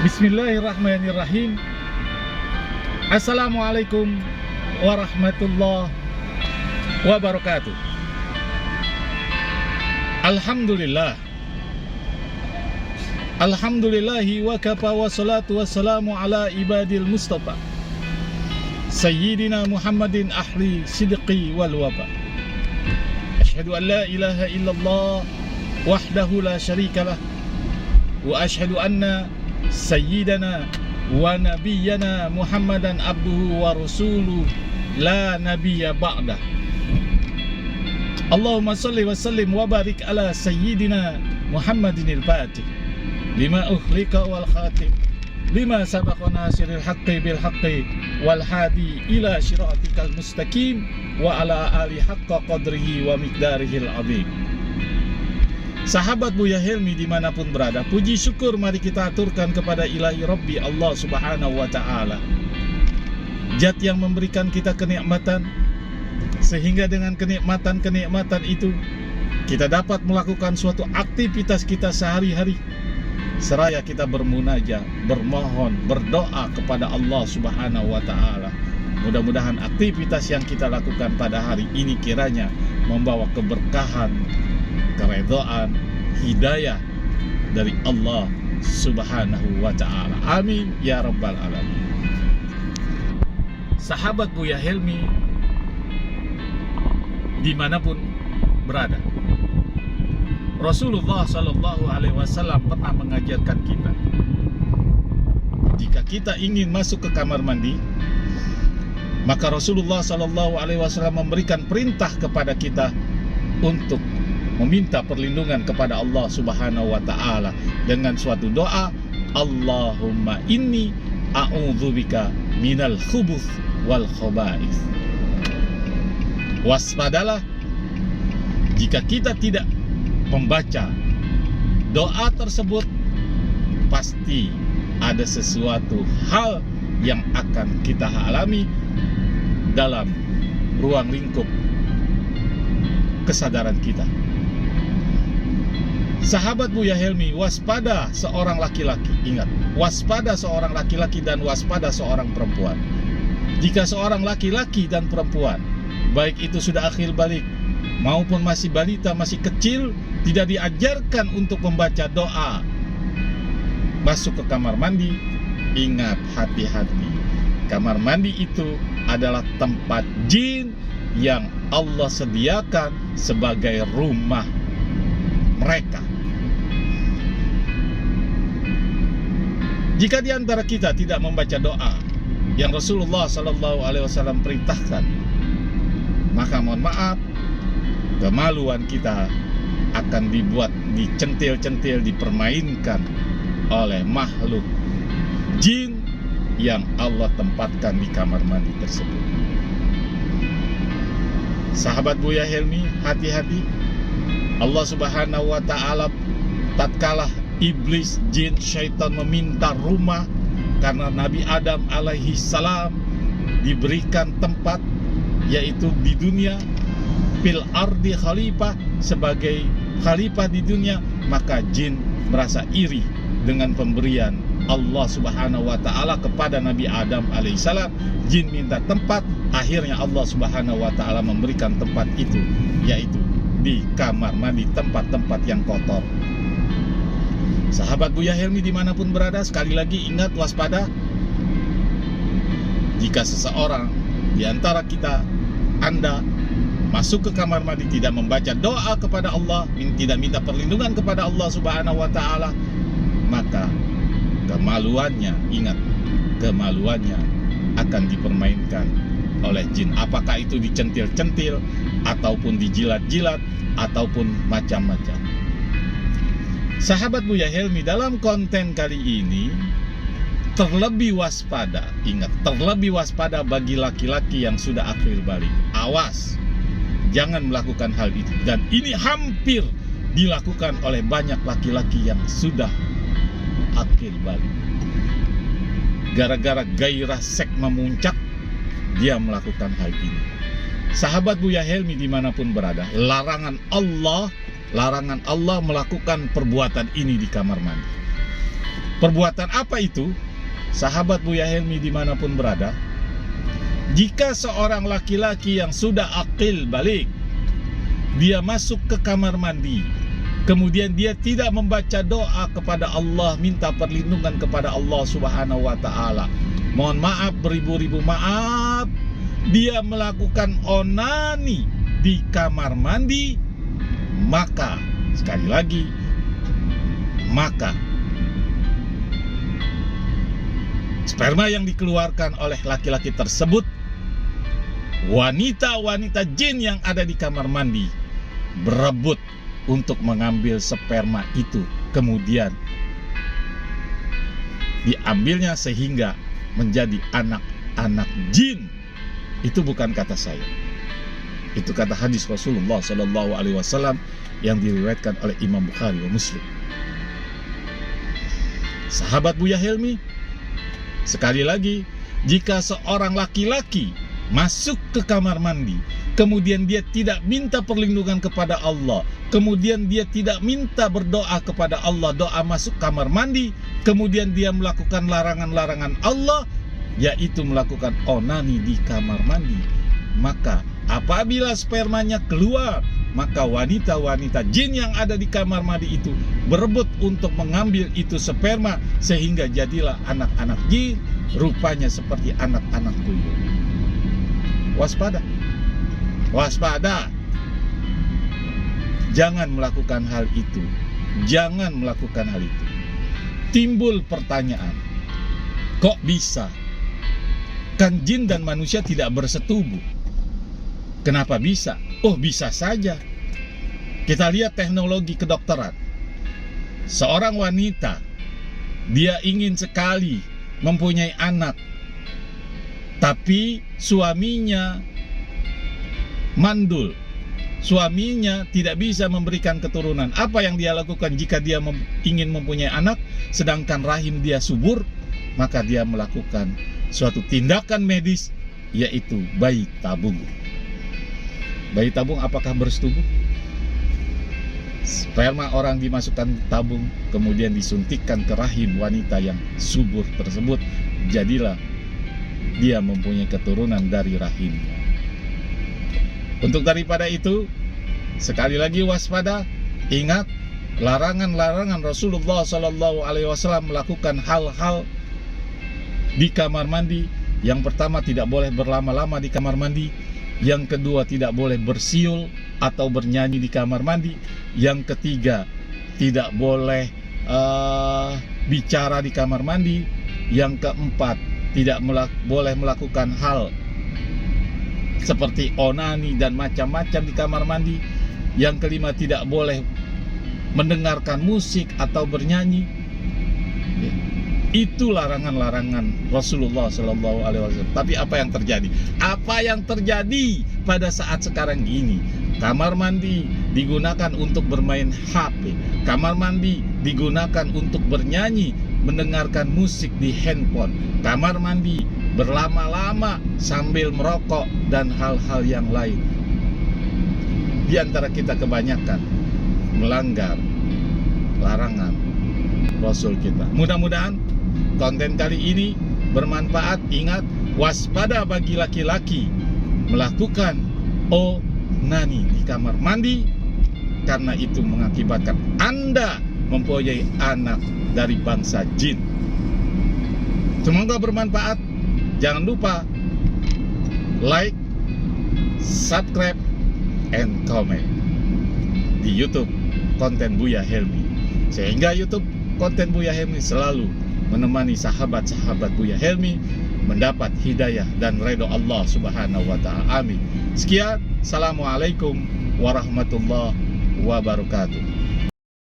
Bismillahirrahmanirrahim. Assalamualaikum warahmatullahi wabarakatuh. Alhamdulillah. Alhamdulillahi wa kafa wa salatu wassalamu ala ibadil mustafa Sayyidina Muhammadin ahli sidqi wal wafa. Ashhadu an la ilaha illallah wahdahu la syarika lah, wa ashhadu anna Sayyidana wa nabiyyana Muhammadan abduhu wa rasuluh la nabiyya ba'dah. Allahumma salli wa sallim wa barik ala Sayyidina Muhammadin al-Fatih lima uhlika wal khatim lima sabaqa nasiril haqqi bil haqqi wal hadi ila syiratikal mustaqim wa ala ali haqqa qadrihi wa miqdarihil azim. Sahabat Buya Helmi dimanapun berada, puji syukur mari kita aturkan kepada ilahi Rabbi Allah subhanahu wa ta'ala, Zat yang memberikan kita kenikmatan, sehingga dengan kenikmatan-kenikmatan itu kita dapat melakukan suatu aktivitas kita sehari-hari, seraya kita bermunajat, bermohon, berdoa kepada Allah subhanahu wa ta'ala. Mudah-mudahan aktivitas yang kita lakukan pada hari ini kiranya membawa keberkahan, keredaan, hidayah dari Allah subhanahu wa ta'ala. Amin ya rabbal alamin. Sahabat Buya Helmi dimanapun berada, Rasulullah Sallallahu Alaihi Wasallam pernah mengajarkan kita, jika kita ingin masuk ke kamar mandi, maka Rasulullah Sallallahu Alaihi Wasallam memberikan perintah kepada kita untuk meminta perlindungan kepada Allah subhanahu wa ta'ala dengan suatu doa, Allahumma inni a'udzubika minal khubuth wal khaba'ith. Waspadalah jika kita tidak membaca doa tersebut, pasti ada sesuatu hal yang akan kita alami dalam ruang lingkup kesadaran kita. Sahabat Buya Helmi, waspada seorang laki-laki. Ingat, waspada seorang laki-laki dan waspada seorang perempuan. Jika seorang laki-laki dan perempuan, baik itu sudah akhir balik maupun masih balita, masih kecil, tidak diajarkan untuk membaca doa masuk ke kamar mandi, ingat, hati-hati. Kamar mandi itu adalah tempat jin yang Allah sediakan sebagai rumah mereka. Jika di antara kita tidak membaca doa yang Rasulullah Sallallahu Alaihi Wasallam perintahkan, maka mohon maaf, kemaluan kita akan dibuat dicentil-centil, dipermainkan oleh makhluk jin yang Allah tempatkan di kamar mandi tersebut. Sahabat Buya Helmi, hati-hati. Allah subhanahu wa ta'ala tatkala iblis, jin, syaitan meminta rumah karena Nabi Adam alaihi salam diberikan tempat, yaitu di dunia, fil ardi khalifah, sebagai khalifah di dunia, maka jin merasa iri dengan pemberian Allah subhanahu wa ta'ala kepada Nabi Adam alaihissalam. Jin minta tempat, akhirnya Allah subhanahu wa ta'ala memberikan tempat itu, yaitu di kamar mandi, tempat-tempat yang kotor. Sahabat Buya Helmi dimanapun berada, sekali lagi ingat, waspada. Jika seseorang di antara kita, Anda, masuk ke kamar mandi tidak membaca doa kepada Allah, tidak minta perlindungan kepada Allah subhanahu wa ta'ala, maka kemaluannya, ingat, kemaluannya akan dipermainkan oleh jin. Apakah itu dicentil-centil, ataupun dijilat-jilat, ataupun macam-macam. Sahabat Buya Helmi, dalam konten kali ini terlebih waspada. Ingat, terlebih waspada bagi laki-laki yang sudah akhir balik. Awas, jangan melakukan hal itu. Dan ini hampir dilakukan oleh banyak laki-laki yang sudah akhir balik. Gara-gara gairah seks memuncak, dia melakukan hal ini. Sahabat Buya Helmi dimanapun berada, larangan Allah melakukan perbuatan ini di kamar mandi. Perbuatan apa itu? Sahabat Buya Helmi dimanapun berada, jika seorang laki-laki yang sudah akil balik, dia masuk ke kamar mandi, kemudian dia tidak membaca doa kepada Allah, minta perlindungan kepada Allah Subhanahu wa ta'ala, mohon maaf, beribu-ribu maaf, dia melakukan onani di kamar mandi, maka sekali lagi, maka sperma yang dikeluarkan oleh laki-laki tersebut, wanita-wanita jin yang ada di kamar mandi berebut untuk mengambil sperma itu, kemudian diambilnya sehingga menjadi anak-anak jin. Itu bukan kata saya, itu kata hadis Rasulullah SAW yang diriwayatkan oleh Imam Bukhari dan Muslim. Sahabat Buya Helmi, sekali lagi, jika seorang laki-laki masuk ke kamar mandi, kemudian dia tidak minta perlindungan kepada Allah, kemudian dia tidak minta berdoa kepada Allah, doa masuk kamar mandi, kemudian dia melakukan larangan-larangan Allah, yaitu melakukan onani di kamar mandi, maka apabila spermanya keluar, maka wanita-wanita jin yang ada di kamar mandi itu berebut untuk mengambil itu sperma, sehingga jadilah anak-anak jin, rupanya seperti anak-anak tuyul. Waspada, waspada, jangan melakukan hal itu, jangan melakukan hal itu. Timbul pertanyaan, kok bisa? Kan jin dan manusia tidak bersetubuh. Kenapa bisa? Oh, bisa saja. Kita lihat teknologi kedokteran. Seorang wanita, dia ingin sekali mempunyai anak, tapi suaminya mandul, suaminya tidak bisa memberikan keturunan. Apa yang dia lakukan jika dia ingin mempunyai anak, sedangkan rahim dia subur? Maka dia melakukan suatu tindakan medis, yaitu bayi tabung. Bayi tabung apakah bersetubuh? Sperma orang dimasukkan tabung, kemudian disuntikkan ke rahim wanita yang subur tersebut, jadilah dia mempunyai keturunan dari rahimnya. Untuk daripada itu, sekali lagi waspada, ingat larangan-larangan Rasulullah SAW melakukan hal-hal di kamar mandi. Yang pertama, tidak boleh berlama-lama di kamar mandi. Yang kedua, tidak boleh bersiul atau bernyanyi di kamar mandi. Yang ketiga, tidak boleh bicara di kamar mandi. Yang keempat, tidak boleh melakukan hal seperti onani dan macam-macam di kamar mandi. Yang kelima, tidak boleh mendengarkan musik atau bernyanyi. Itu larangan-larangan Rasulullah SAW. Tapi apa yang terjadi? Apa yang terjadi pada saat sekarang ini? Kamar mandi digunakan untuk bermain HP. Kamar mandi digunakan untuk bernyanyi, mendengarkan musik di handphone. Kamar mandi berlama-lama sambil merokok dan hal-hal yang lain. Di antara kita kebanyakan melanggar larangan Rasul kita. Mudah-mudahan konten kali ini bermanfaat. Ingat, waspada bagi laki-laki melakukan onani di kamar mandi, karena itu mengakibatkan Anda mempunyai anak dari bangsa jin. Semoga bermanfaat. Jangan lupa like, subscribe, and comment di YouTube konten Buya Helmi, sehingga YouTube konten Buya Helmi selalu menemani sahabat-sahabat Buya Helmi mendapat hidayah dan ridho Allah Subhanahu wa ta'ala. Amin. Sekian, assalamualaikum warahmatullahi wabarakatuh.